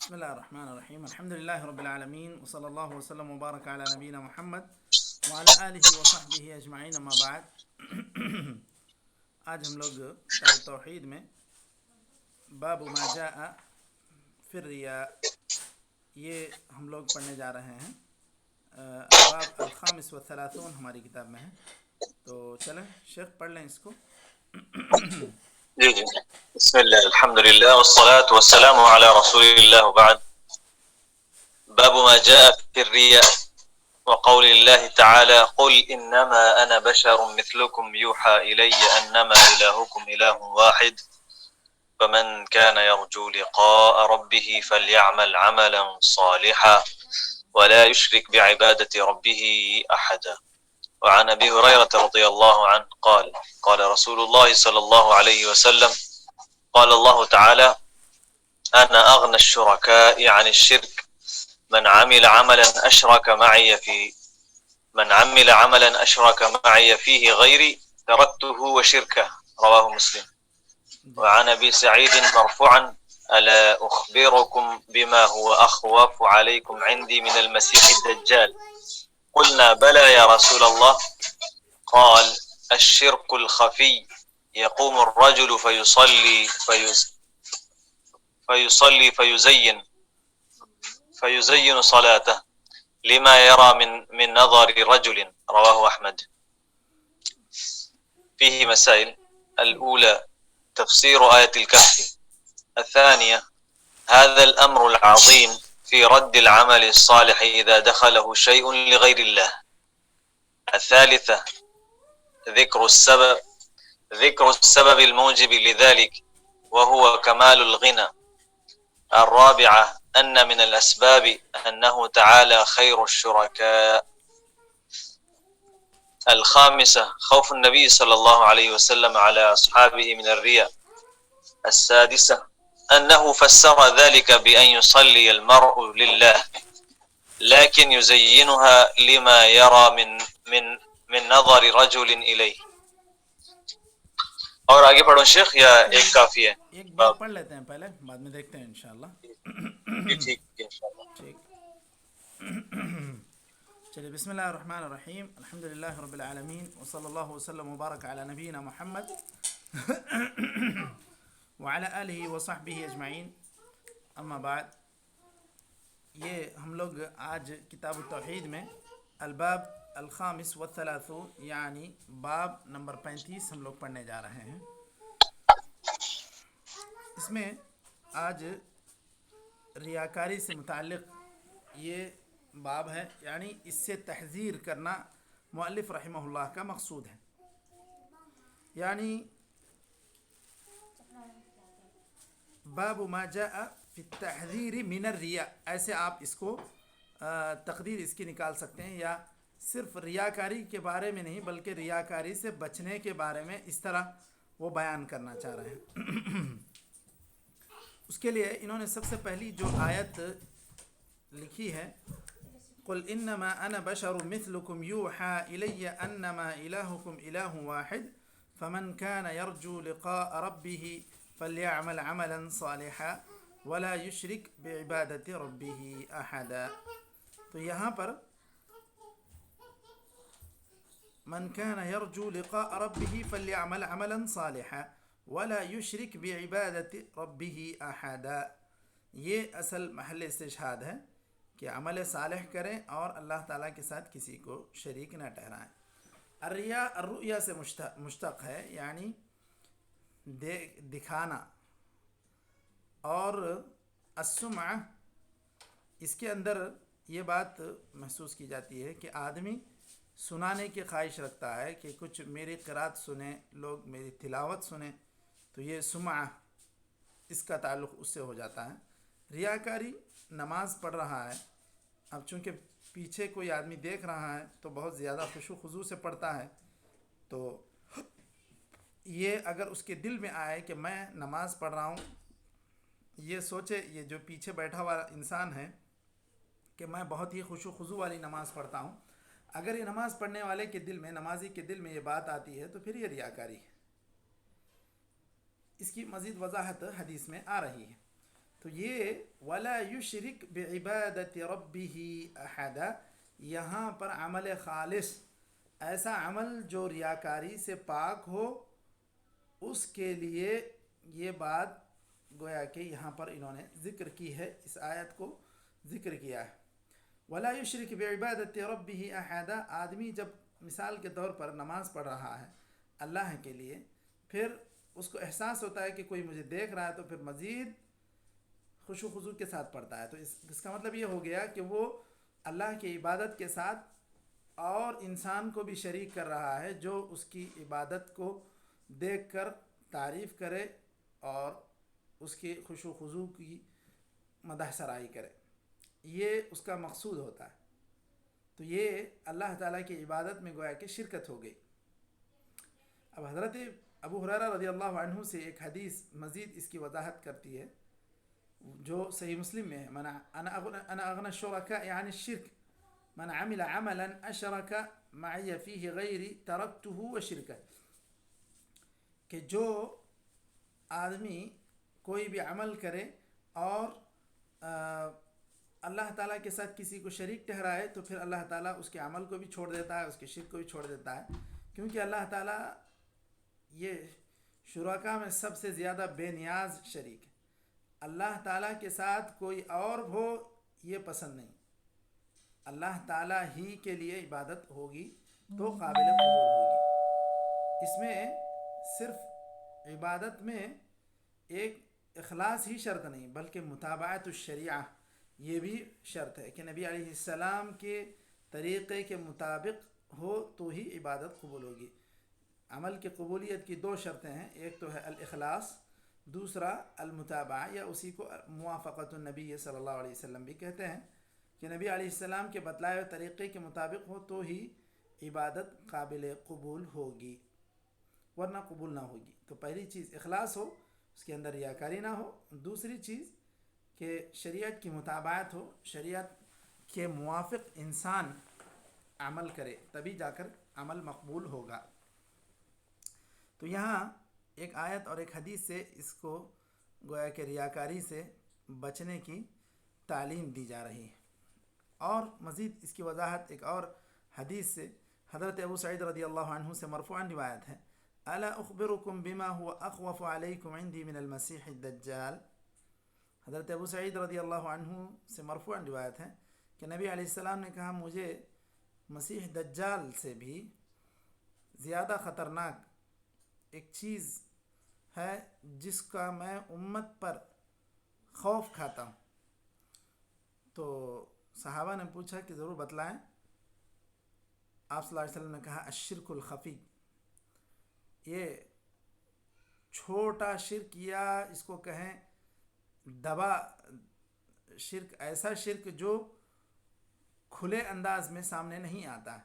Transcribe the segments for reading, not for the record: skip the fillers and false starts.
بسم الله الرحمن الرحیم الحمد للہ رب العالمین وصلی اللہ وسلم وبارک علی نبینا محمد وعلی آلہ وصحبہ اجمعین اما بعد آج ہم لوگ کتاب التوحید میں باب ما جاء فی الریا یہ ہم لوگ پڑھنے جا رہے ہیں۔ الباب الخامس والثلاثون ہماری کتاب میں ہے، تو چلیں شیخ پڑھ لیں اس کو۔ جی جی بسم اللہ الحمد للہ والصلاة والسلام على رسول الله وبعد. باب ما جاء في الرياء وقول الله تعالى قل إنما أنا بشر مثلكم يوحى إلي أنما إلهكم إله واحد فمن كان يرجو لقاء ربه فليعمل عملا صالحا ولا يشرك بعبادة ربه أحدا. وعن أبي هريرة رضي الله عنه قال قال رسول الله صلى الله عليه وسلم قال الله تعالى أنا أغنى الشركاء عن الشرك من عمل عملا أشرك معي فيه غيري تركته وشركه رواه مسلم. وعن أبي سعيد مرفوعا ألا أخبركم بما هو أخوف عليكم عندي من المسيح الدجال قلنا بلى يا رسول الله قال الشرك الخفي يقوم الرجل فيزين صلاته لما يرى من نظر رجل رواه أحمد. فيه مسائل: الأولى تفسير آية الكهف. الثانية هذا الأمر العظيم في رد العمل الصالح إذا دخله شيء لغير الله. الثالثة ذكر السبب الموجب لذلك وهو كمال الغنى. الرابعة أن من الأسباب أنه تعالى خير الشركاء. الخامسة خوف النبي صلى الله عليه وسلم على أصحابه من الرياء. السادسة أنه فسر ذلك بأن يصلي المرء لله لكن يزينها لما يرى من نظر رجل إليه. اور آگے پڑھو شیخ یا ایک کافی ہے؟ ایک بات پڑھ لیتے ہیں پہلے، بعد میں دیکھتے ہیں انشاءاللہ۔ ٹھیک ہے انشاءاللہ۔ ٹھیک، چلیے بسم اللہ الرحمن الرحیم الحمد للہ رب العالمین وصلی اللہ وسلم وبارک علی نبینا محمد وعلی آلہ وصحبہ اجمعین اما بعد۔ یہ ہم لوگ آج کتاب التوحید میں الباب الخامس والثلاثون یعنی باب نمبر 35 ہم لوگ پڑھنے جا رہے ہیں۔ اس میں آج ریاکاری سے متعلق یہ باب ہے، یعنی اس سے تحذیر کرنا مؤلف رحمہ اللہ کا مقصود ہے، یعنی باب ما جاء فی التحذیر من الریا، ایسے آپ اس کو تقدیر اس کی نکال سکتے ہیں، یا صرف ریاکاری کے بارے میں نہیں بلکہ ریاکاری سے بچنے کے بارے میں اس طرح وہ بیان کرنا چاہ رہے ہیں۔ اس کے لیے انہوں نے سب سے پہلی جو آیت لکھی ہے قل انما انا بشر مثلكم يوحى الي انما الهكم اله واحد فمن كان يرجو لقاء ربه فليعمل عملا صالحا ولا يشرك بعبادة ربه احدا۔ تو یہاں پر من كان يرجو لقاء ربه فليعمل عملا صالحا ولا يشرك بعبادة ربه احدا، یہ اصل محل استشہاد ہے کہ عمل صالح کریں اور اللہ تعالیٰ کے ساتھ کسی کو شریک نہ ٹھہرائیں۔ الرؤیا سے مشتق ہے، یعنی دکھانا، اور السمع اس کے اندر یہ بات محسوس کی جاتی ہے کہ آدمی سنانے کی خواہش رکھتا ہے کہ کچھ میری قرات سنیں، لوگ میری تلاوت سنیں، تو یہ سمع اس کا تعلق اس سے ہو جاتا ہے۔ ریاکاری نماز پڑھ رہا ہے، اب چونکہ پیچھے کوئی آدمی دیکھ رہا ہے تو بہت زیادہ خشوع و خضوع سے پڑھتا ہے، تو یہ اگر اس کے دل میں آئے کہ میں نماز پڑھ رہا ہوں، یہ سوچے یہ جو پیچھے بیٹھا ہوا انسان ہے کہ میں بہت ہی خشوع و خضوع والی نماز پڑھتا ہوں، اگر یہ نماز پڑھنے والے کے دل میں، نمازی کے دل میں یہ بات آتی ہے تو پھر یہ ریاکاری ہے۔ اس کی مزید وضاحت حدیث میں آ رہی ہے۔ تو یہ ولا یشرک بعبادت ربہ احدا، یہاں پر عمل خالص، ایسا عمل جو ریاکاری سے پاک ہو، اس کے لیے یہ بات گویا کہ یہاں پر انہوں نے ذکر کی ہے، اس آیت کو ذکر کیا ہے۔ ولا یشرک بعبادت ربہ احدا، آدمی جب مثال کے طور پر نماز پڑھ رہا ہے اللہ کے لیے، پھر اس کو احساس ہوتا ہے کہ کوئی مجھے دیکھ رہا ہے، تو پھر مزید خشوع و خضوع کے ساتھ پڑھتا ہے، تو اس کا مطلب یہ ہو گیا کہ وہ اللہ کی عبادت کے ساتھ اور انسان کو بھی شریک کر رہا ہے، جو اس کی عبادت کو دیکھ کر تعریف کرے اور اس کی خشوع و خضوع کی مدح سرائی کرے، یہ اس کا مقصود ہوتا ہے۔ تو یہ اللہ تعالیٰ کی عبادت میں گویا کہ شرکت ہو گئی۔ اب حضرت ابو ہریرہ رضی اللہ عنہ سے ایک حدیث مزید اس کی وضاحت کرتی ہے، جو صحیح مسلم میں ہے، انا اغنى الشركاء عن الشرك من عمل عملا اشرك معي فيه غيري تركته وشركه، کہ جو آدمی کوئی بھی عمل کرے اور اللہ تعالیٰ کے ساتھ کسی کو شریک ٹھہرائے، تو پھر اللہ تعالیٰ اس کے عمل کو بھی چھوڑ دیتا ہے، اس کے شرک کو بھی چھوڑ دیتا ہے، کیونکہ اللہ تعالیٰ یہ شرکا میں سب سے زیادہ بے نیاز شریک ہے۔ اللہ تعالیٰ کے ساتھ کوئی اور ہو یہ پسند نہیں، اللہ تعالیٰ ہی کے لیے عبادت ہوگی تو قابل قبول ہوگی۔ اس میں صرف عبادت میں ایک اخلاص ہی شرط نہیں، بلکہ متابعت الشریعہ یہ بھی شرط ہے، کہ نبی علیہ السلام کے طریقے کے مطابق ہو تو ہی عبادت قبول ہوگی۔ عمل کی قبولیت کی دو شرطیں ہیں، ایک تو ہے الاخلاص، دوسرا المتابعہ، یا اسی کو موافقت النبی صلی اللہ علیہ وسلم بھی کہتے ہیں، کہ نبی علیہ السلام کے بتلائے ہوئے طریقے کے مطابق ہو تو ہی عبادت قابل قبول ہوگی، ورنہ قبول نہ ہوگی۔ تو پہلی چیز اخلاص ہو، اس کے اندر ریاکاری نہ ہو، دوسری چیز کہ شریعت کی متابعت ہو، شریعت کے موافق انسان عمل کرے، تبھی جا کر عمل مقبول ہوگا۔ تو یہاں ایک آیت اور ایک حدیث سے اس کو گویا کہ ریاکاری سے بچنے کی تعلیم دی جا رہی ہے۔ اور مزید اس کی وضاحت ایک اور حدیث سے، حضرت ابو سعید رضی اللہ عنہ سے مرفوعاً روایت ہے، الا اخبرکم بما هو اخوف علیکم عندی من المسیح الدجال۔ حضرت ابو سعید رضی اللہ عنہ سے مرفوعاً روایت ہے کہ نبی علیہ السلام نے کہا، مجھے مسیح دجال سے بھی زیادہ خطرناک ایک چیز ہے جس کا میں امت پر خوف کھاتا ہوں۔ تو صحابہ نے پوچھا کہ ضرور بتلائیں۔ آپ صلی اللہ علیہ وسلم نے کہا الشرک الخفی، یہ چھوٹا شرک، یا اس کو کہیں دبا شرک، ایسا شرک جو کھلے انداز میں سامنے نہیں آتا ہے،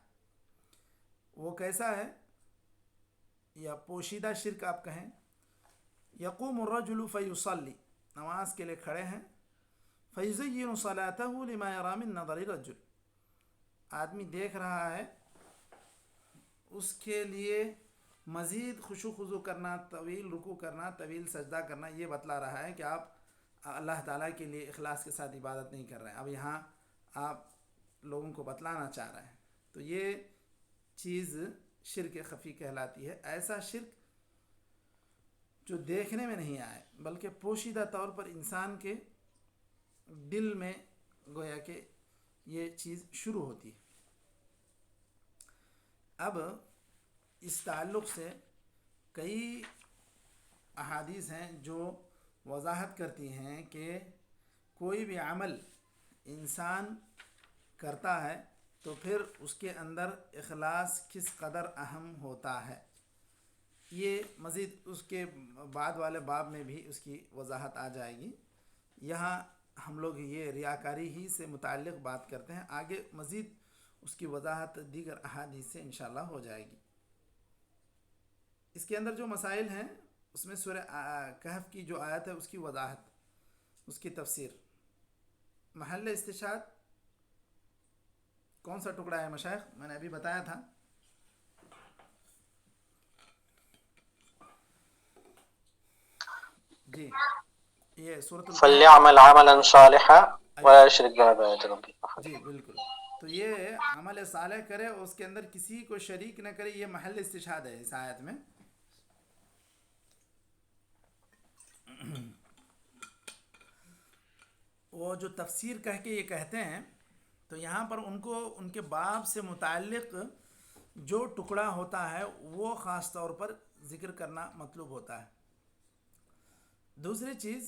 وہ کیسا ہے؟ یا پوشیدہ شرک آپ کہیں۔ یقوم الرجل فیصلی، نماز کے لیے کھڑے ہیں، فیزین صلاته لما یری من نظر الرجل، آدمی دیکھ رہا ہے، اس کے لیے مزید خشوع خضوع کرنا، طویل رکوع کرنا، طویل سجدہ کرنا، یہ بتلا رہا ہے کہ آپ اللہ تعالیٰ کے لیے اخلاص کے ساتھ عبادت نہیں کر رہے ہیں۔ اب یہاں آپ لوگوں کو بتلانا چاہ رہے ہیں، تو یہ چیز شرک خفی کہلاتی ہے۔ ایسا شرک جو دیکھنے میں نہیں آئے بلکہ پوشیدہ طور پر انسان کے دل میں گویا کہ یہ چیز شروع ہوتی ہے۔ اب اس تعلق سے کئی احادیث ہیں جو وضاحت کرتی ہیں کہ کوئی بھی عمل انسان کرتا ہے تو پھر اس کے اندر اخلاص کس قدر اہم ہوتا ہے۔ یہ مزید اس کے بعد والے باب میں بھی اس کی وضاحت آ جائے گی۔ یہاں ہم لوگ یہ ریاکاری ہی سے متعلق بات کرتے ہیں، آگے مزید اس کی وضاحت دیگر احادیث سے انشاءاللہ ہو جائے گی۔ اس کے اندر جو مسائل ہیں اس میں سورہ کہف کی جو آیت ہے اس کی وضاحت، اس کی تفسیر، محل استشہاد کون سا ٹکڑا ہے مشائخ؟ میں نے ابھی بتایا تھا، جی یہ سورۃ القلم. فَلْيَعْمَلْ عَمَلًا صَالِحًا وَلَا يُشْرِكْ بِعِبَادَةِ رَبِّهِ أَحَدًا. جی بالکل. تو یہ عمل صالح کرے اور اس کے اندر کسی کو شریک نہ کرے. یہ محل استشہاد ہے اس آیت میں. وہ جو تفسیر کہہ کے یہ کہتے ہیں تو یہاں پر ان کو ان کے باب سے متعلق جو ٹکڑا ہوتا ہے وہ خاص طور پر ذکر کرنا مطلوب ہوتا ہے. دوسری چیز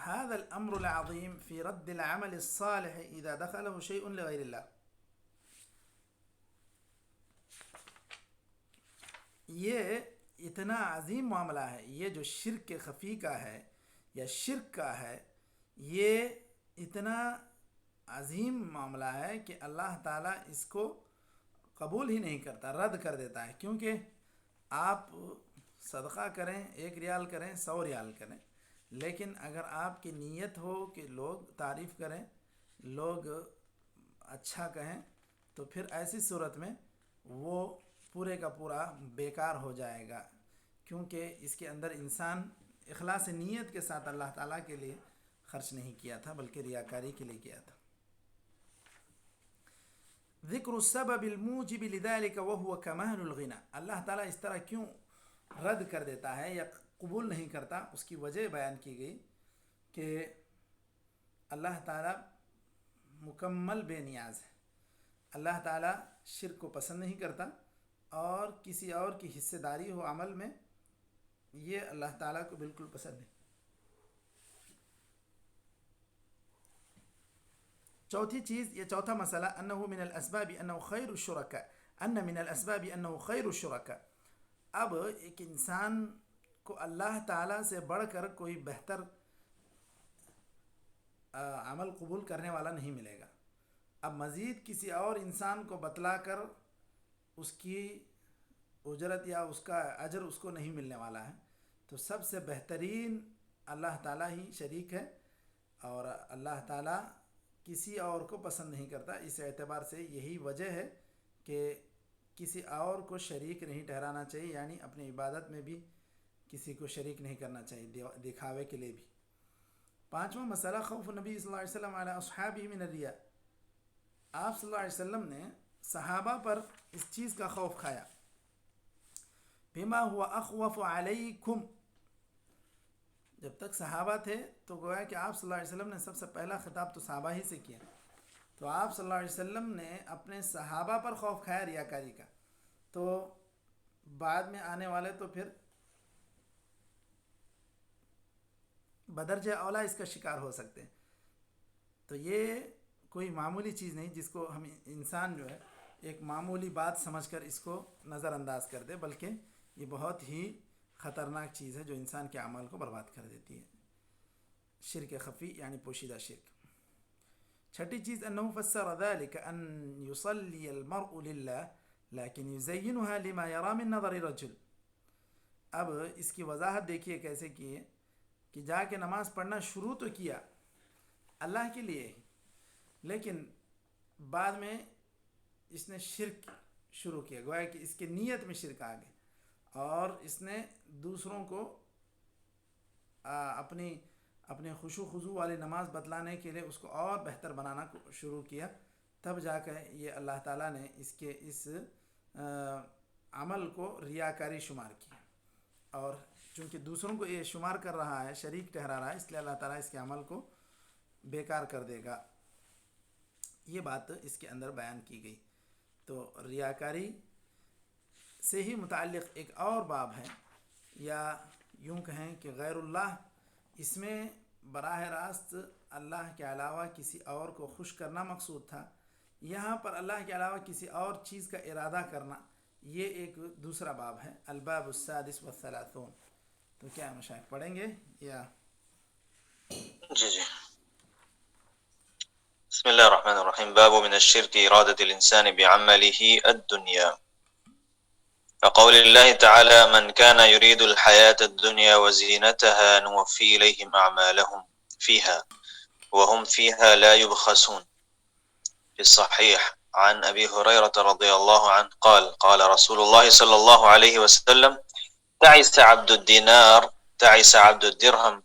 هذا الامر العظیم فی رد العمل الصالح اذا دخله شیء لغیر اللہ. یہ اتنا عظیم معاملہ ہے. یہ جو شرک خفی کا ہے یا شرک کا ہے یہ اتنا عظیم معاملہ ہے کہ اللہ تعالیٰ اس کو قبول ہی نہیں کرتا, رد کر دیتا ہے. کیونکہ آپ صدقہ کریں 1 ریال کریں 100 ریال کریں, لیکن اگر آپ کی نیت ہو کہ لوگ تعریف کریں, لوگ اچھا کہیں, تو پھر ایسی صورت میں وہ پورے کا پورا بیکار ہو جائے گا. کیونکہ اس کے اندر انسان اخلاص نیت کے ساتھ اللہ تعالیٰ کے لیے خرچ نہیں کیا تھا بلکہ ریاکاری کے لیے کیا تھا. ذکر السبب الموجب لذلك وهو كمال الغنى. اللہ تعالیٰ اس طرح کیوں رد کر دیتا ہے یا قبول نہیں کرتا, اس کی وجہ بیان کی گئی کہ اللہ تعالیٰ مکمل بے نیاز ہے. اللہ تعالیٰ شرک کو پسند نہیں کرتا اور کسی اور کی حصہ داری ہو عمل میں, یہ اللہ تعالیٰ کو بالکل پسند نہیں. چوتھی چیز, یہ چوتھا مسئلہ, انه من الاسباب انه خیر الشرکاء, ان من الاسباب انه خیر الشرکاء. اب ایک انسان کو اللہ تعالیٰ سے بڑھ کر کوئی بہتر عمل قبول کرنے والا نہیں ملے گا. اب مزید کسی اور انسان کو بتلا کر اس کی اجرت یا اس کا اجر اس کو نہیں ملنے والا ہے. تو سب سے بہترین اللہ تعالیٰ ہی شریک ہے اور اللہ تعالیٰ کسی اور کو پسند نہیں کرتا. اس اعتبار سے یہی وجہ ہے کہ کسی اور کو شریک نہیں ٹھہرانا چاہیے, یعنی اپنی عبادت میں بھی کسی کو شریک نہیں کرنا چاہیے دکھاوے کے لیے بھی. پانچواں مسئلہ خوف نبی صلی اللہ علیہ وسلم علی اصحابہ من الریا. آپ صلی اللہ علیہ وسلم نے صحابہ پر اس چیز کا خوف کھایا. بما هو اخوف علیکم. جب تک صحابہ تھے تو گویا کہ آپ صلی اللہ علیہ وسلم نے سب سے پہلا خطاب تو صحابہ ہی سے کیا. تو آپ صلی اللہ علیہ وسلم نے اپنے صحابہ پر خوف کھایا ریاکاری کا, تو بعد میں آنے والے تو پھر بدرجہ اولا اس کا شکار ہو سکتے ہیں. تو یہ کوئی معمولی چیز نہیں جس کو ہم انسان جو ہے ایک معمولی بات سمجھ کر اس کو نظر انداز کر دے, بلکہ یہ بہت ہی خطرناک چیز ہے جو انسان کے اعمال کو برباد کر دیتی ہے. شرک خفی یعنی پوشیدہ شرک. چھٹی چیز انه فسر ذلك ان يصلي المرء لله لكن يزينها لما يرى من نظر الرجل. اب اس کی وضاحت دیکھیے کیسے کی ہے کہ جا کے نماز پڑھنا شروع تو کیا اللہ کے لیے, لیکن بعد میں اس نے شرک شروع کیا. گویا کہ اس کے نیت میں شرک آ گیا اور اس نے دوسروں کو اپنے خشوع خضوع والی نماز بتلانے کے لیے اس کو اور بہتر بنانا شروع کیا. تب جا کر یہ اللہ تعالیٰ نے اس عمل کو ریاکاری شمار کیا, اور چونکہ دوسروں کو یہ شمار کر رہا ہے, شریک ٹھہرا رہا ہے, اس لیے اللہ تعالیٰ اس کے عمل کو بیکار کر دے گا. یہ بات اس کے اندر بیان کی گئی. تو ریاکاری سے ہی متعلق ایک اور باب ہے, یا یوں کہیں کہ غیر اللہ, اس میں براہ راست اللہ کے علاوہ کسی اور کو خوش کرنا مقصود تھا. یہاں پر اللہ کے علاوہ کسی اور چیز کا ارادہ کرنا یہ ایک دوسرا باب ہے. الباب السادس والثلاثون. تو کیا مشاہد پڑھیں گے یا جی بسم الله الرحمن الرحيم. باب من الشرك إرادة الإنسان بعمله الدنيا. فقول الله تعالى من كان يريد الحياة الدنيا وزينتها نوفي إليهم أعمالهم فيها وهم فيها لا يبخسون. في الصحيح عن أبي هريرة رضي الله عنه قال قال رسول الله صلى الله عليه وسلم تعس عبد الدينار تعس عبد الدرهم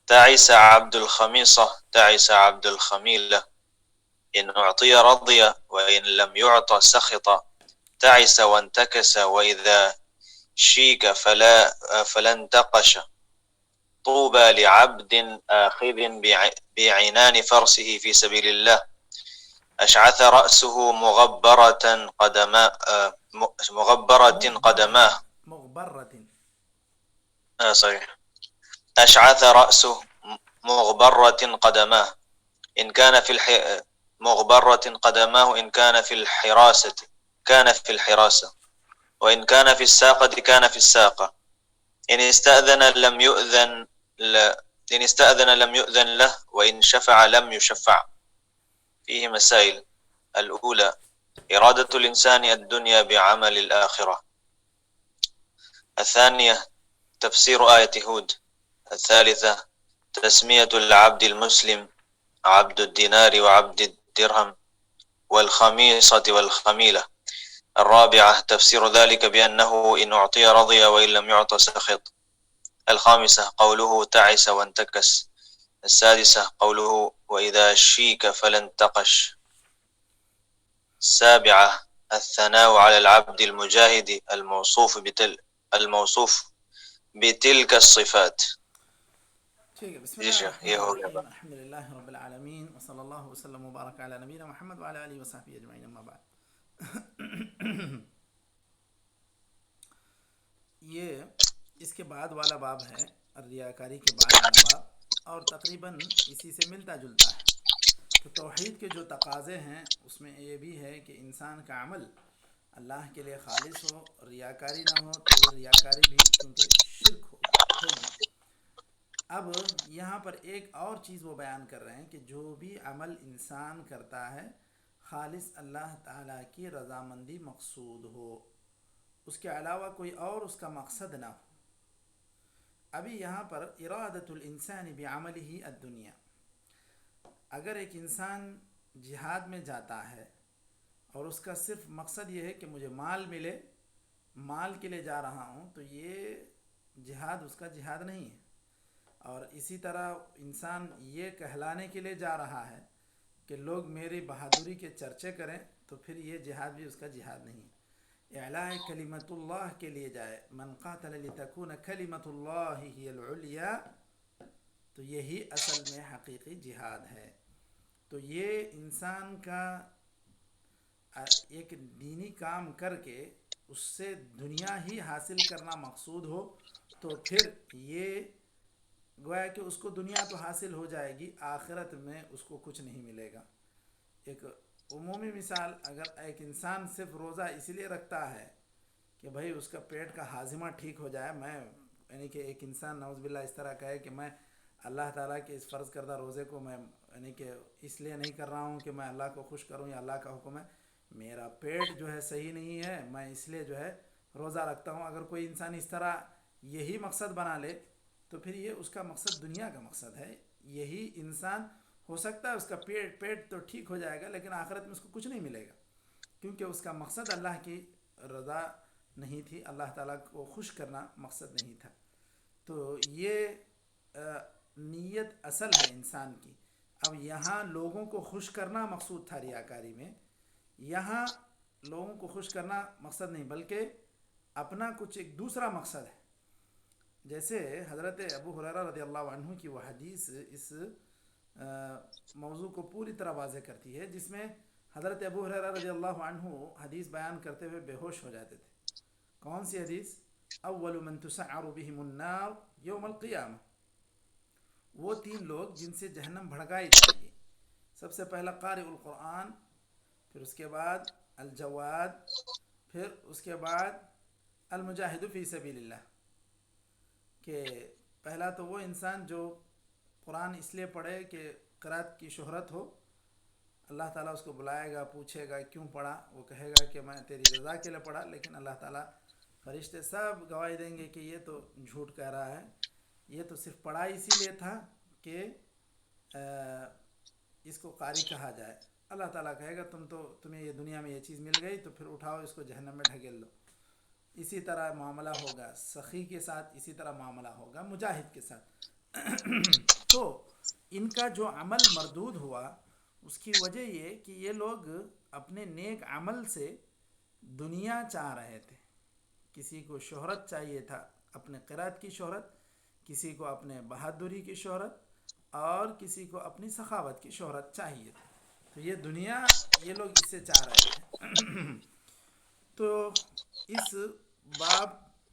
تعس عبد الخميصة تعس عبد الخميلة إن أعطي رضي وإن لم يعط سخط تعس وانتكس وإذا شيك فلا انتقش طوبى لعبد آخذ بعنان فرسه في سبيل الله أشعث رأسه مغبرة قدماه مغبرة صحيح أشعث رأسه مغبرة قدماه إن كان في مغبرة قدماه إن كان في الحراسة كان في الحراسة وإن كان في الساقة كان في الساقة إن استأذن لم يؤذن له وإن شفع لم يشفع. فيه مسائل. الأولى إرادة الإنسان الدنيا بعمل الآخرة. الثانية تفسير آية هود. الثالثة تسمية العبد المسلم عبد الدينار وعبد الدرهم والخميصة والخميلة. الرابعة تفسير ذلك بأنه إن أعطي رضي وإن لم يعط سخط. الخامسة قوله تعس وانتكس. السادسة قوله وإذا شيك فلا انتقش. السابعة الثناء على العبد المجاهد الموصوف بتلك الصفات. بسم الله الرحمن یہ ہو گیا الرحیم الحمد للہ رب العالمین وصلی اللہ وسلم وبارک علی نبینا محمد وعلی آلہ وصحبہ اجمعین اما بعد. یہ اس کے بعد والا باب ہے ریاکاری کے بعد والا باب اور تقریباً اسی سے ملتا جلتا ہے. تو توحید کے جو تقاضے ہیں اس میں یہ بھی ہے کہ انسان کا عمل اللہ کے لیے خالص ہو, ریاکاری نہ ہو, تو وہ ریاکاری بھی کیونکہ شرک ہوگی. اب یہاں پر ایک اور چیز وہ بیان کر رہے ہیں کہ جو بھی عمل انسان کرتا ہے خالص اللہ تعالیٰ کی رضامندی مقصود ہو, اس کے علاوہ کوئی اور اس کا مقصد نہ ہو. ابھی یہاں پر ارادۃ الانسان بعملہ الدنیا, اگر ایک انسان جہاد میں جاتا ہے اور اس کا صرف مقصد یہ ہے کہ مجھے مال ملے, مال کے لیے جا رہا ہوں, تو یہ جہاد اس کا جہاد نہیں ہے. اور اسی طرح انسان یہ کہلانے کے لیے جا رہا ہے کہ لوگ میری بہادری کے چرچے کریں, تو پھر یہ جہاد بھی اس کا جہاد نہیں ہے. اعلاء کلمت اللہ کے لیے جائے, من قاتل لتکون کلمت اللہ ہی العلیٰ, تو یہی اصل میں حقیقی جہاد ہے. تو یہ انسان کا ایک دینی کام کر کے اس سے دنیا ہی حاصل کرنا مقصود ہو, تو پھر یہ گویا کہ اس کو دنیا تو حاصل ہو جائے گی, آخرت میں اس کو کچھ نہیں ملے گا. ایک عمومی مثال, اگر ایک انسان صرف روزہ اس لیے رکھتا ہے کہ بھائی اس کا پیٹ کا ہاضمہ ٹھیک ہو جائے, میں یعنی کہ ایک انسان نعوذ باللہ اس طرح کہے کہ میں اللہ تعالیٰ کے اس فرض کردہ روزے کو میں یعنی کہ اس لیے نہیں کر رہا ہوں کہ میں اللہ کو خوش کروں یا اللہ کا حکم ہے, میرا پیٹ جو ہے صحیح نہیں ہے, میں اس لیے جو ہے روزہ رکھتا ہوں. اگر کوئی انسان اس طرح یہی مقصد بنا لے تو پھر یہ اس کا مقصد دنیا کا مقصد ہے. یہی انسان ہو سکتا ہے اس کا پیٹ تو ٹھیک ہو جائے گا, لیکن آخرت میں اس کو کچھ نہیں ملے گا, کیونکہ اس کا مقصد اللہ کی رضا نہیں تھی, اللہ تعالیٰ کو خوش کرنا مقصد نہیں تھا. تو یہ نیت اصل ہے انسان کی. اب یہاں لوگوں کو خوش کرنا مقصود تھا ریاکاری میں, یہاں لوگوں کو خوش کرنا مقصد نہیں بلکہ اپنا کچھ ایک دوسرا مقصد ہے. جیسے حضرت ابو ہریرہ رضی اللہ عنہ کی وہ حدیث اس موضوع کو پوری طرح واضح کرتی ہے, جس میں حضرت ابو ہریرہ رضی اللہ عنہ حدیث بیان کرتے ہوئے بے ہوش ہو جاتے تھے. کون سی حدیث؟ اول من تسعر بهم النار یوم القیامہ, وہ تین لوگ جن سے جہنم بھڑکائی جائے گی. سب سے پہلا قارئ القرآن, پھر اس کے بعد الجواد, پھر اس کے بعد المجاہد فی سبیل اللہ. کہ پہلا تو وہ انسان جو قرآن اس لیے پڑھے کہ قرأت کی شہرت ہو, اللہ تعالیٰ اس کو بلائے گا, پوچھے گا کیوں پڑھا, وہ کہے گا کہ میں تیری رضا کے لیے پڑھا, لیکن اللہ تعالیٰ فرشتے سب گواہی دیں گے کہ یہ تو جھوٹ کہہ رہا ہے, یہ تو صرف پڑھا اسی لیے تھا کہ اس کو قاری کہا جائے. اللہ تعالیٰ کہے گا تمہیں یہ دنیا میں یہ چیز مل گئی, تو پھر اٹھاؤ اس کو جہنم میں ڈھکیل دو. اسی طرح معاملہ ہوگا سخی کے ساتھ, اسی طرح معاملہ ہوگا مجاہد کے ساتھ. تو ان کا جو عمل مردود ہوا اس کی وجہ یہ کہ یہ لوگ اپنے نیک عمل سے دنیا چاہ رہے تھے. کسی کو شہرت چاہیے تھا، اپنے قرات کی شہرت، کسی کو اپنے بہادری کی شہرت، اور کسی کو اپنی سخاوت کی شہرت چاہیے تھی. تو یہ دنیا یہ لوگ اس سے چاہ رہے تھے. تو اس باب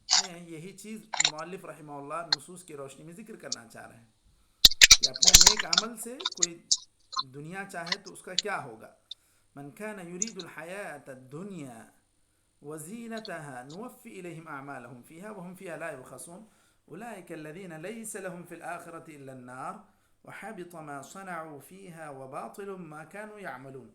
میں یہی چیز مؤلف رحمہ اللہ نصوص کی روشنی میں ذکر کرنا چاہ رہے ہیں کہ اپنے نیک عمل سے کوئی دنیا چاہے تو اس کا کیا ہوگا. من كان يريد الحياة الدنيا وزينتها نوفي إليهم أعمالهم فيها وهم فيها لا يبخسون أولئك الذين ليس لهم في الآخرة إلا النار وحبط ما صنعوا فيها وباطل ما كانوا يعملون.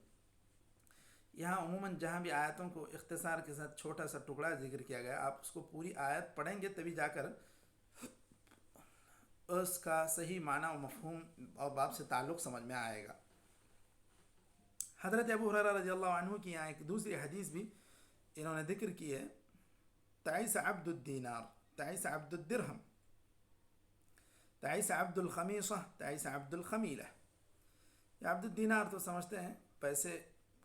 یہاں عموماً جہاں بھی آیتوں کو اختصار کے ساتھ چھوٹا سا ٹکڑا ذکر کیا گیا، آپ اس کو پوری آیت پڑھیں گے تبھی جا کر اس کا صحیح معنی و مفہوم اور باب سے تعلق سمجھ میں آئے گا. حضرت ابو ہریرہ رضی اللہ عنہ کی یہاں ایک دوسری حدیث بھی انہوں نے ذکر کی ہے. تعیس عبد الدینار، تعیس عبد الدرہم، تعیس عبد الخمیصہ، تعیس عبد الخمیلہ. یہ عبد الدینار تو سمجھتے ہیں پیسے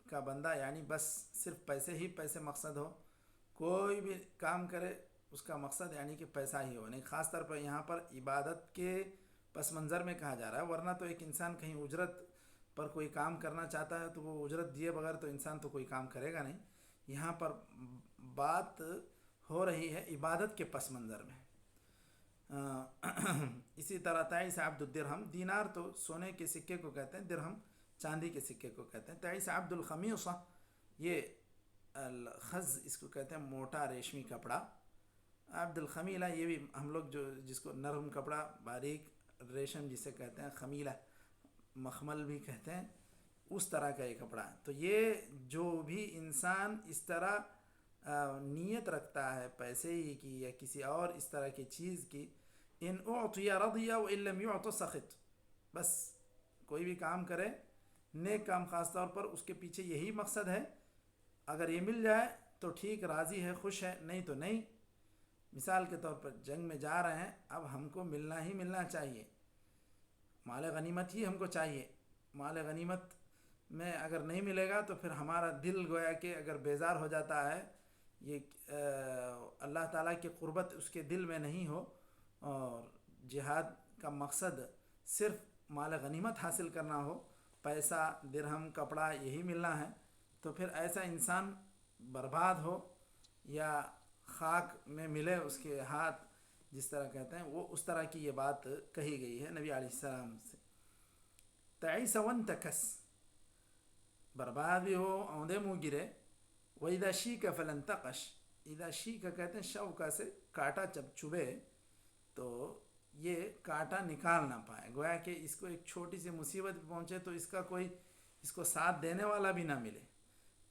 کا بندہ، یعنی بس صرف پیسے ہی پیسے مقصد ہو، کوئی بھی کام کرے اس کا مقصد یعنی کہ پیسہ ہی ہو. نہیں، خاص طور پر یہاں پر عبادت کے پس منظر میں کہا جا رہا ہے، ورنہ تو ایک انسان کہیں اجرت پر کوئی کام کرنا چاہتا ہے تو وہ اجرت دیے بغیر تو انسان تو کوئی کام کرے گا نہیں. یہاں پر بات ہو رہی ہے عبادت کے پس منظر میں. اسی طرح تعیس عبد الدرہم، دینار تو سونے کے سکے کو کہتے ہیں، درہم چاندی کے سکے کو کہتے ہیں. تعیس عبد الخمیصہ، یہ الخز اس کو کہتے ہیں، موٹا ریشمی کپڑا. عبد الخمیلہ یہ بھی ہم لوگ جو جس کو نرم کپڑا، باریک ریشم جسے کہتے ہیں، خمیلہ مخمل بھی کہتے ہیں، اس طرح کا یہ کپڑا ہے. تو یہ جو بھی انسان اس طرح نیت رکھتا ہے پیسے ہی کی یا کسی اور اس طرح کی چیز کی، ان اعطی رضی وان لم یعط سخط، بس کوئی بھی کام کرے نیک کام، خاص طور پر اس کے پیچھے یہی مقصد ہے، اگر یہ مل جائے تو ٹھیک، راضی ہے، خوش ہے، نہیں تو نہیں. مثال کے طور پر جنگ میں جا رہے ہیں، اب ہم کو ملنا ہی ملنا چاہیے، مال غنیمت ہی ہم کو چاہیے. مال غنیمت میں اگر نہیں ملے گا تو پھر ہمارا دل گویا کہ اگر بیزار ہو جاتا ہے، یہ اللہ تعالیٰ کی قربت اس کے دل میں نہیں ہو، اور جہاد کا مقصد صرف مال غنیمت حاصل کرنا ہو، پیسہ، درہم، کپڑا یہی ملنا ہے، تو پھر ایسا انسان برباد ہو یا خاک میں ملے اس کے ہاتھ، جس طرح کہتے ہیں، وہ اس طرح کی یہ بات کہی گئی ہے نبی علیہ السلام سے. تعیس وانتکس، برباد بھی ہو، اوندے منہ گرے. وَإِذَا شِيكَ فَلَنْتَقَشْ، اذا شیک کہتے ہیں شوکا سے، کانٹا جب چبھے تو یہ کانٹا نکال نہ پائے، گویا کہ اس کو ایک چھوٹی سی مصیبت پہنچے تو اس کا کوئی اس کو ساتھ دینے والا بھی نہ ملے،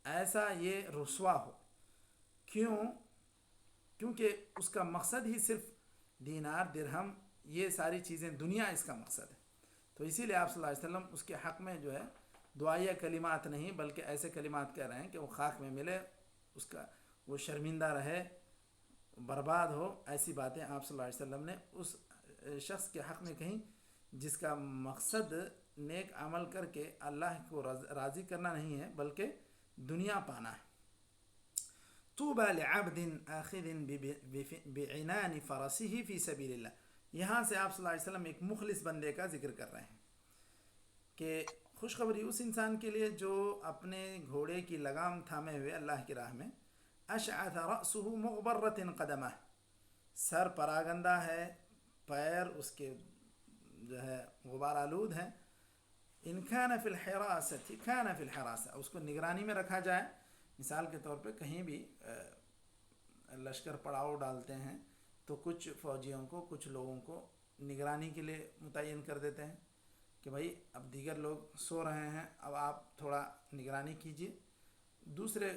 ایسا یہ رسوا ہو. کیونکہ اس کا مقصد ہی صرف دینار، درہم، یہ ساری چیزیں، دنیا اس کا مقصد ہے. تو اسی لیے آپ صلی اللہ علیہ وسلم اس کے حق میں جو ہے دعائیہ کلمات نہیں بلکہ ایسے کلمات کہہ رہے ہیں کہ وہ خاک میں ملے، اس کا وہ شرمندہ رہے، برباد ہو. ایسی باتیں آپ صلی اللہ علیہ وسلم نے اس شخص کے حق میں کہیں جس کا مقصد نیک عمل کر کے اللہ کو راضی کرنا نہیں ہے بلکہ دنیا پانا ہے. طوبى لعبد آخذ بعنان فرسه في سبيل اللہ. یہاں سے آپ صلی اللہ علیہ وسلم ایک مخلص بندے کا ذکر کر رہے ہیں کہ خوشخبری اس انسان کے لیے جو اپنے گھوڑے کی لگام تھامے ہوئے اللہ کی راہ میں، اشعث رأسه مغبرة قدمہ، سر پراگندہ ہے، پیر اس کے جو ہے غبار آلود ہیں. ان كان في الحراسة كان في الحراسة، اس کو نگرانی میں رکھا جائے. مثال کے طور پہ کہیں بھی لشکر پڑاؤ ڈالتے ہیں تو کچھ فوجیوں کو، کچھ لوگوں کو نگرانی کے لیے متعین کر دیتے ہیں کہ بھائی اب دیگر لوگ سو رہے ہیں، اب آپ تھوڑا نگرانی کیجیے. دوسرے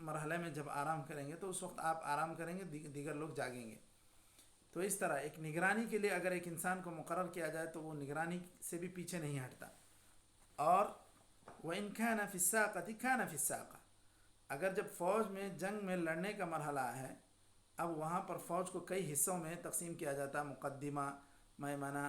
مرحلے میں جب آرام کریں گے تو اس وقت آپ آرام کریں گے، دیگر لوگ جاگیں گے. تو اس طرح ایک نگرانی کے لیے اگر ایک انسان کو مقرر کیا جائے تو وہ نگرانی سے بھی پیچھے نہیں ہٹتا. اور وَإِنْ كَانَ فِي السَّاقَةِ كَانَ فِي السَّاقَةِ، اگر جب فوج میں جنگ میں لڑنے کا مرحلہ ہے، اب وہاں پر فوج کو کئی حصوں میں تقسیم کیا جاتا ہے، مقدمہ، میمنہ،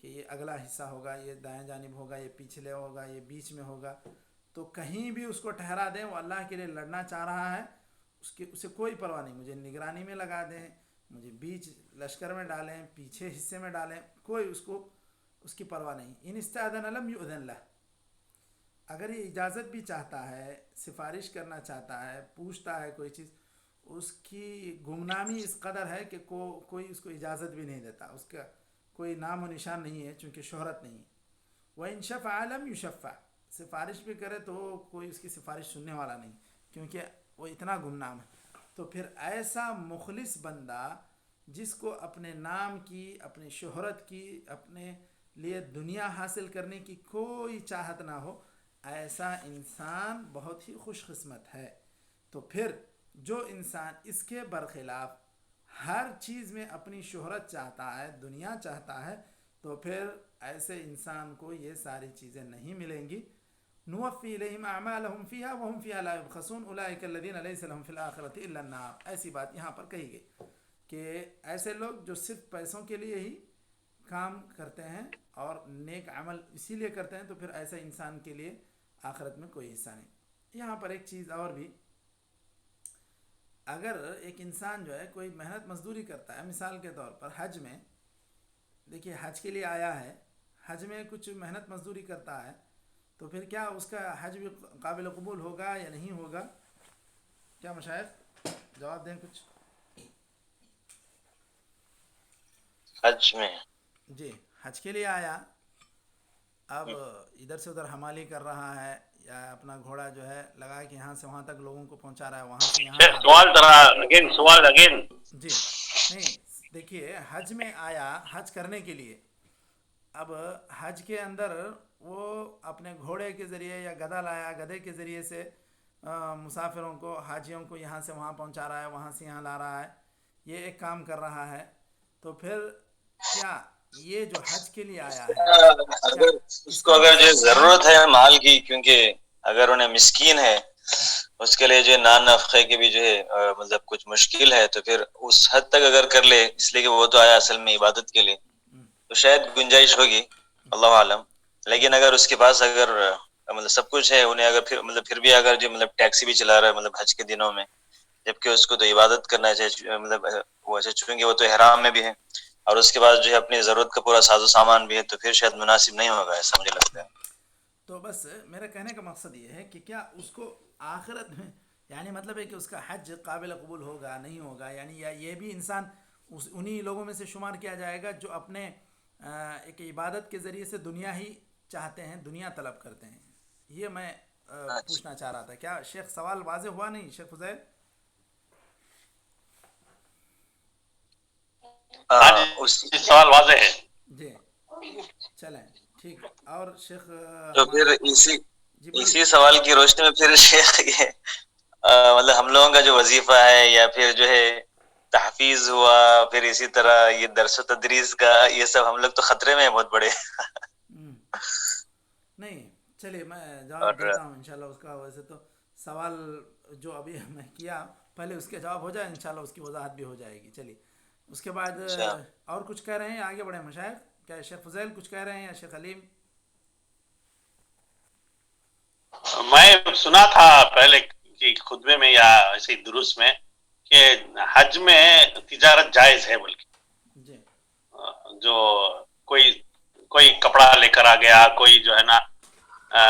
کہ یہ اگلا حصہ ہوگا، یہ دائیں جانب ہوگا، یہ پچھلے ہوگا، یہ بیچ میں ہوگا، تو کہیں بھی اس کو ٹھہرا دیں، وہ اللہ کے لیے لڑنا چاہ رہا ہے، اسے کوئی پرواہ نہیں، مجھے نگرانی میں لگا دیں، مجھے بیچ لشکر میں ڈالیں، پیچھے حصے میں ڈالیں، کوئی اس کی پرواہ نہیں. ان استأذن لم يؤذن له، اگر یہ اجازت بھی چاہتا ہے، سفارش کرنا چاہتا ہے، پوچھتا ہے کوئی چیز، اس کی گمنامی اس قدر ہے کہ کوئی اس کو اجازت بھی نہیں دیتا، اس کا کوئی نام و نشان نہیں ہے، چونکہ شہرت نہیں ہے. وَإِن شَفَعَ لَمْ يُشَفَّعْ، سفارش بھی کرے تو کوئی اس کی سفارش سننے والا نہیں، کیونکہ وہ اتنا گمنام ہے. تو پھر ایسا مخلص بندہ جس کو اپنے نام کی، اپنی شہرت کی، اپنے لیے دنیا حاصل کرنے کی کوئی چاہت نہ ہو، ایسا انسان بہت ہی خوش قسمت ہے. تو پھر جو انسان اس کے برخلاف ہر چیز میں اپنی شہرت چاہتا ہے، دنیا چاہتا ہے، تو پھر ایسے انسان کو یہ ساری چیزیں نہیں ملیں گی. نوفی الیہم اعمالہم فیہا وہم فیہا لا یبخسون اولئک الذین لیس لہم فی الآخرۃ الا النار. ایسی بات یہاں پر کہی گئی کہ ایسے لوگ جو صرف پیسوں کے لیے ہی کام کرتے ہیں اور نیک عمل اسی لیے کرتے ہیں، تو پھر ایسے انسان کے لیے آخرت میں کوئی حصہ نہیں. یہاں پر ایک چیز اور بھی، اگر ایک انسان جو ہے کوئی محنت مزدوری کرتا ہے، مثال کے طور پر حج میں، دیکھیے حج کے لیے آیا ہے، حج میں کچھ محنت مزدوری کرتا ہے، تو پھر کیا اس کا حج بھی قابل قبول ہوگا یا نہیں ہوگا؟ کیا مشائخ جواب دیں کچھ؟ حج میں جی حج کے لیے آیا، اب ادھر سے ادھر حمالی کر رہا ہے، یا اپنا گھوڑا جو ہے لگا کہ یہاں سے وہاں تک لوگوں کو پہنچا رہا ہے، وہاں سے یہاں لا رہا سوال اگین. ہے. جی نہیں، دیکھیے حج میں آیا حج کرنے کے لیے، اب حج کے اندر وہ اپنے گھوڑے کے ذریعے یا گدھا لایا، گدھے کے ذریعے سے مسافروں کو، حاجیوں کو یہاں سے وہاں پہنچا رہا ہے، وہاں سے یہاں لا رہا ہے، یہ ایک کام کر رہا ہے. تو پھر کیا یہ جو حج کے لیے آیا ہے، کیا اگر اس اس کو کا اگر جو مقصد ضرورت ہے مال کی، کیونکہ اگر انہیں مسکین ہے اس کے لیے جو نان نفقے کی بھی جو ہے مطلب کچھ مشکل ہے، تو پھر اس حد تک اگر کر لے، اس لیے کہ وہ تو آیا اصل میں عبادت کے لیے، تو شاید گنجائش ہوگی، اللہ عالم. لیکن اگر اس کے پاس اگر مطلب سب کچھ ہے، انہیں اگر پھر بھی اگر جو مطلب ٹیکسی بھی چلا رہا ہے مطلب حج کے دنوں میں، جبکہ اس کو تو عبادت کرنا چاہیے، مطلب وہ چونکہ وہ تو احرام میں بھی ہے، اور اس کے بعد جو ہے اپنی ضرورت کا پورا ساز و سامان بھی ہے، تو پھر شاید مناسب نہیں ہوگا، ایسا مجھے لگتا ہے. تو بس میرا کہنے کا مقصد یہ ہے کہ کیا اس کو آخرت میں، یعنی مطلب ہے کہ اس کا حج قابل قبول ہوگا نہیں ہوگا، یعنی یا یہ بھی انسان انہی لوگوں میں سے شمار کیا جائے گا جو اپنے ایک عبادت کے ذریعے سے دنیا ہی چاہتے ہیں، دنیا طلب کرتے ہیں. یہ میں پوچھنا چاہ رہا تھا. کیا شیخ سوال واضح ہوا نہیں شیخ فضیل؟ سوال واضح ہے. جی چلیں ٹھیک. اور شیخ تو ہمارے، پھر جی بولیے. اسی سوال کی روشنی میں پھر شیخ یہ مطلب ہم لوگوں کا جو وظیفہ ہے، یا پھر جو ہے تحفیظ ہوا، پھر اسی طرح یہ درس و تدریس کا، یہ سب ہم لوگ تو خطرے میں ہیں بہت بڑے. نہیں چلیے میں اور جواب دیتا ہوں انشاءاللہ اس کا. ویسے تو سوال جو ابھی میں کیا، پہلے اس کے جواب ہو جائے، انشاءاللہ اس کی وضاحت بھی ہو جائے گی. چلیے اس کے بعد اور کچھ کہہ رہے ہیں؟ آگے بڑھیں مشائخ. کیا شیخ فضیل کچھ کہہ رہے ہیں یا شیخ علیم؟ میں سنا تھا پہلے کہ خطبے میں یا ایسے درست میں کہ حج میں تجارت جائز ہے، بلکہ جی جو کوئی کپڑا لے کر آ گیا، کوئی جو ہے نا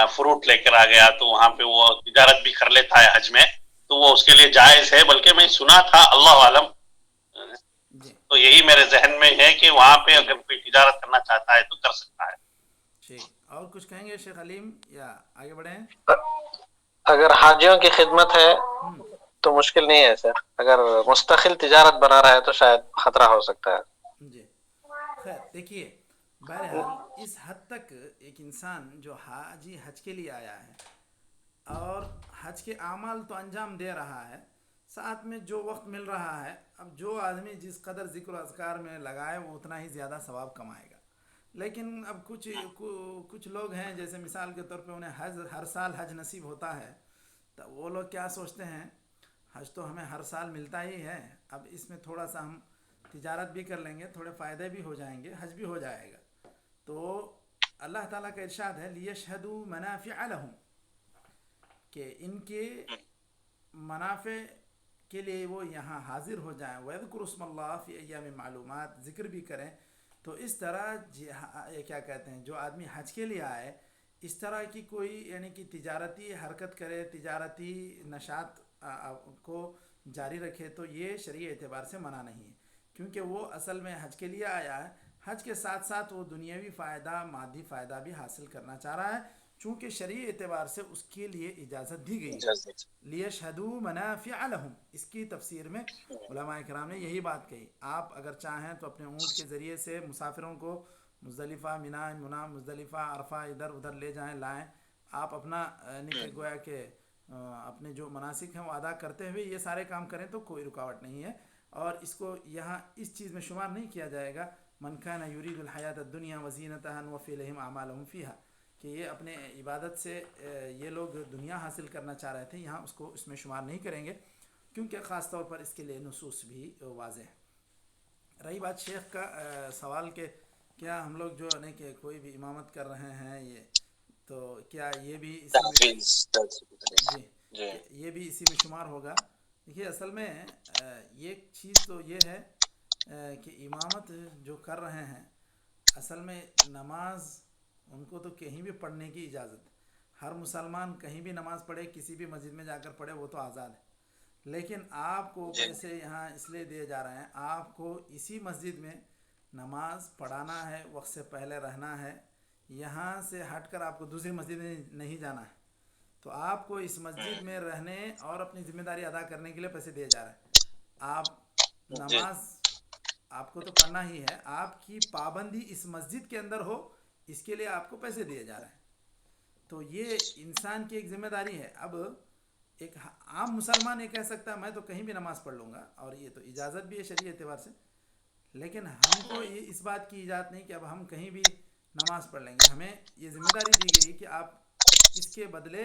فروٹ لے کر آ گیا، تو وہاں پہ وہ تجارت بھی کر لیتا ہے حج میں، تو وہ اس کے لیے جائز ہے. بلکہ میں سنا تھا، اللہ عالم، جی تو یہی میرے ذہن میں ہے کہ وہاں پہ اگر کوئی تجارت کرنا چاہتا ہے تو کر سکتا ہے. ٹھیک. اور کچھ کہیں گے شیخ علیم یا آگے بڑھیں؟ اگر حاجیوں کی خدمت ہے تو مشکل نہیں ہے سر. اگر مستقل تجارت بنا رہا ہے تو شاید خطرہ ہو سکتا ہے. جی خیر دیکھیے، بہرحال اس حد تک ایک انسان جو حاجی حج کے لیے آیا ہے اور حج کے اعمال تو انجام دے رہا ہے، ساتھ میں جو وقت مل رہا ہے، اب جو آدمی جس قدر ذکر و اذکار میں لگائے وہ اتنا ہی زیادہ ثواب کمائے گا. لیکن اب کچھ لوگ ہیں، جیسے مثال کے طور پہ انہیں ہر سال حج نصیب ہوتا ہے، تو وہ لوگ کیا سوچتے ہیں، حج تو ہمیں ہر سال ملتا ہی ہے، اب اس میں تھوڑا سا ہم تجارت بھی کر لیں گے، تھوڑے فائدے بھی ہو جائیں گے، حج بھی ہو جائے گا. تو اللہ تعالیٰ کا ارشاد ہے لیشہدوا منافع لہم، کہ ان کے منافع کے لیے وہ یہاں حاضر ہو جائیں. وَيَذْكُرُوا اسْمَ اللَّهِ فِي أَيَّامٍ معلومات، ذکر بھی کریں. تو اس طرح کیا کہتے ہیں، جو آدمی حج کے لیے آئے اس طرح کی کوئی یعنی کہ تجارتی حرکت کرے، تجارتی نشاط کو جاری رکھے، تو یہ شرعی اعتبار سے منع نہیں ہے، کیونکہ وہ اصل میں حج کے لیے آیا ہے. حج کے ساتھ ساتھ وہ دنیاوی فائدہ، مادی فائدہ بھی حاصل کرنا چاہ رہا ہے، چونکہ شرعی اعتبار سے اس کے لیے اجازت دی گئی ہے. لیشہدوا منافع لہم، اس کی تفسیر میں علماء کرام نے یہی بات کہی. آپ اگر چاہیں تو اپنے اونٹ کے ذریعے سے مسافروں کو مزدلفہ، منا، مزدلفہ، عرفہ ادھر ادھر لے جائیں، لائیں. آپ اپنا یعنی کہ گویا کہ اپنے جو مناسک ہیں وہ ادا کرتے ہوئے یہ سارے کام کریں تو کوئی رکاوٹ نہیں ہے. اور اس کو یہاں اس چیز میں شمار نہیں کیا جائے گا من کان یرید الحیات الدنیا وزینتہا نوفی الیہم اعمالہم فیہا، کہ یہ اپنے عبادت سے یہ لوگ دنیا حاصل کرنا چاہ رہے تھے، یہاں اس کو اس میں شمار نہیں کریں گے، کیونکہ خاص طور پر اس کے لیے نصوص بھی واضح ہیں. رہی بات شیخ کا سوال کہ کیا ہم لوگ جو ہے کہ کوئی بھی امامت کر رہے ہیں یہ تو کیا یہ بھی اسی میں جی یہ بھی اسی میں شمار ہوگا؟ دیکھیے اصل میں ایک چیز تو یہ ہے کہ امامت جو کر رہے ہیں اصل میں نماز ان کو تو کہیں بھی پڑھنے کی اجازت، ہر مسلمان کہیں بھی نماز پڑھے، کسی بھی مسجد میں جا کر پڑھے، وہ تو آزاد ہے. لیکن آپ کو پیسے یہاں اس لیے دیے جا رہے ہیں، آپ کو اسی مسجد میں نماز پڑھانا ہے، وقت سے پہلے رہنا ہے، یہاں سے ہٹ کر آپ کو دوسری مسجد میں نہیں جانا ہے. تو آپ کو اس مسجد میں رہنے اور اپنی ذمہ داری ادا کرنے کے لیے پیسے دیے جا رہے ہیں. آپ نماز آپ کو تو پڑھنا ہی ہے، آپ کی پابندی اس مسجد کے اندر ہو، اس کے لیے آپ کو پیسے دیے جا رہے ہیں. تو یہ انسان کی ایک ذمہ داری ہے. اب ایک عام مسلمان یہ کہہ سکتا ہے میں تو کہیں بھی نماز پڑھ لوں گا، اور یہ تو اجازت بھی ہے شرعی اعتبار سے، لیکن ہم کو یہ اس بات کی اجازت نہیں کہ اب ہم کہیں بھی نماز پڑھ لیں گے. ہمیں یہ ذمہ داری دی گئی کہ آپ اس کے بدلے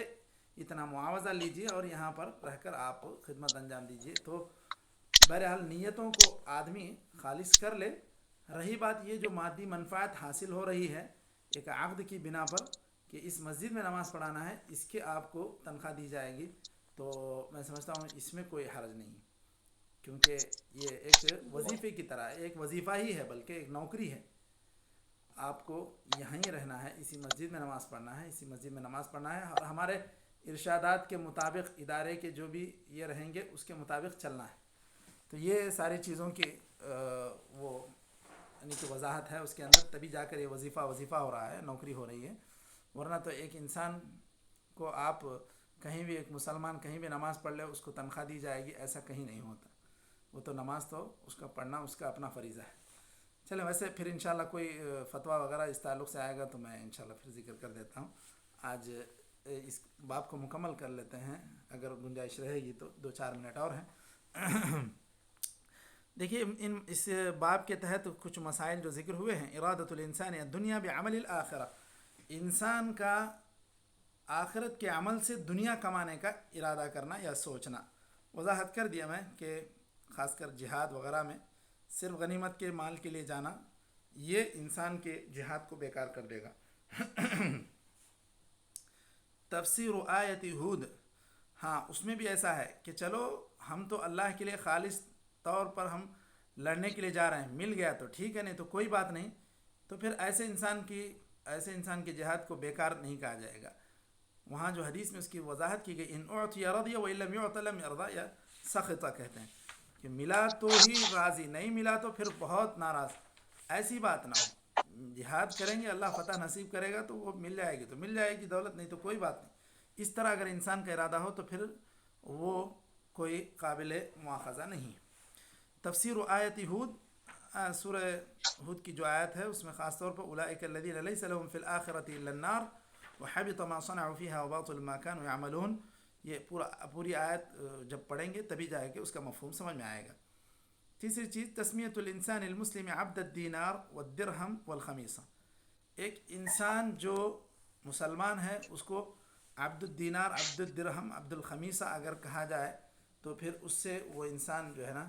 اتنا معاوضہ لیجئے اور یہاں پر رہ کر آپ خدمت انجام دیجئے. تو بہرحال نیتوں کو آدمی خالص کر لے. رہی بات یہ جو مادی منفعت حاصل ہو رہی ہے ایک عقد کی بنا پر کہ اس مسجد میں نماز پڑھانا ہے، اس کے آپ کو تنخواہ دی جائے گی، تو میں سمجھتا ہوں اس میں کوئی حرج نہیں، کیونکہ یہ ایک وظیفے کی طرح ایک وظیفہ ہی ہے، بلکہ ایک نوکری ہے. آپ کو یہیں رہنا ہے، اسی مسجد میں نماز پڑھنا ہے، اسی مسجد میں نماز پڑھنا ہے، اور ہمارے ارشادات کے مطابق ادارے کے جو بھی یہ رہیں گے اس کے مطابق چلنا ہے. تو یہ ساری چیزوں کی وہ یعنی کہ وضاحت ہے اس کے اندر، تبھی جا کر یہ وظیفہ ہو رہا ہے، نوکری ہو رہی ہے. ورنہ تو ایک انسان کو آپ کہیں بھی، ایک مسلمان کہیں بھی نماز پڑھ لے اس کو تنخواہ دی جائے گی، ایسا کہیں نہیں ہوتا. وہ تو نماز تو اس کا پڑھنا اس کا اپنا فریضہ ہے. چلیں ویسے پھر انشاءاللہ کوئی فتویٰ وغیرہ اس تعلق سے آئے گا تو میں انشاءاللہ پھر ذکر کر دیتا ہوں. آج اس باب کو مکمل کر لیتے ہیں، اگر گنجائش رہے گی تو 2-4 منٹ اور ہیں. دیکھیے اس باب کے تحت کچھ مسائل جو ذکر ہوئے ہیں. ارادۃ الانسان الدنیا بعمل الآخرہ، انسان کا آخرت کے عمل سے دنیا کمانے کا ارادہ کرنا یا سوچنا. وضاحت کر دیا میں کہ خاص کر جہاد وغیرہ میں صرف غنیمت کے مال کے لیے جانا یہ انسان کے جہاد کو بیکار کر دے گا. تفسیر آیت ہود، ہاں اس میں بھی ایسا ہے کہ چلو ہم تو اللہ کے لیے خالص طور پر ہم لڑنے کے لیے جا رہے ہیں، مل گیا تو ٹھیک ہے، نہیں تو کوئی بات نہیں. تو پھر ایسے انسان کے جہاد کو بیکار نہیں کہا جائے گا. وہاں جو حدیث میں اس کی وضاحت کی گئی ان اعطی رضی وان لم یعط لم یرضى یا سخط کہتے ہیں کہ ملا تو ہی راضی، نہیں ملا تو پھر بہت ناراض. ایسی بات نہ ہو. جہاد کریں گے اللہ فتح نصیب کرے گا تو وہ مل جائے گی تو مل جائے گی دولت، نہیں تو کوئی بات نہیں. اس طرح اگر انسان کا ارادہ ہو تو پھر وہ کوئی قابل مواخذہ نہیں. تفسیر آیت ہود، سورہ ہود کی جو آیت ہے اس میں خاص طور پر اولئک الذین لیس لهم فی الآخرۃ الا النار وحبط ما صنعوا فیہا وباطل ما كانوا یعملون. یہ پوری آیت جب پڑھیں گے تبھی جائے کہ اس کا مفہوم سمجھ میں آئے گا. تیسری چیز تسمیۃ الانسان المسلم عبد الدینار والدرہم والخمیصہ. ایک انسان جو مسلمان ہے اس کو عبد الدینار، عبد الدرہم، عبد الخمیصہ اگر کہا جائے تو پھر اس سے وہ انسان جو ہے نا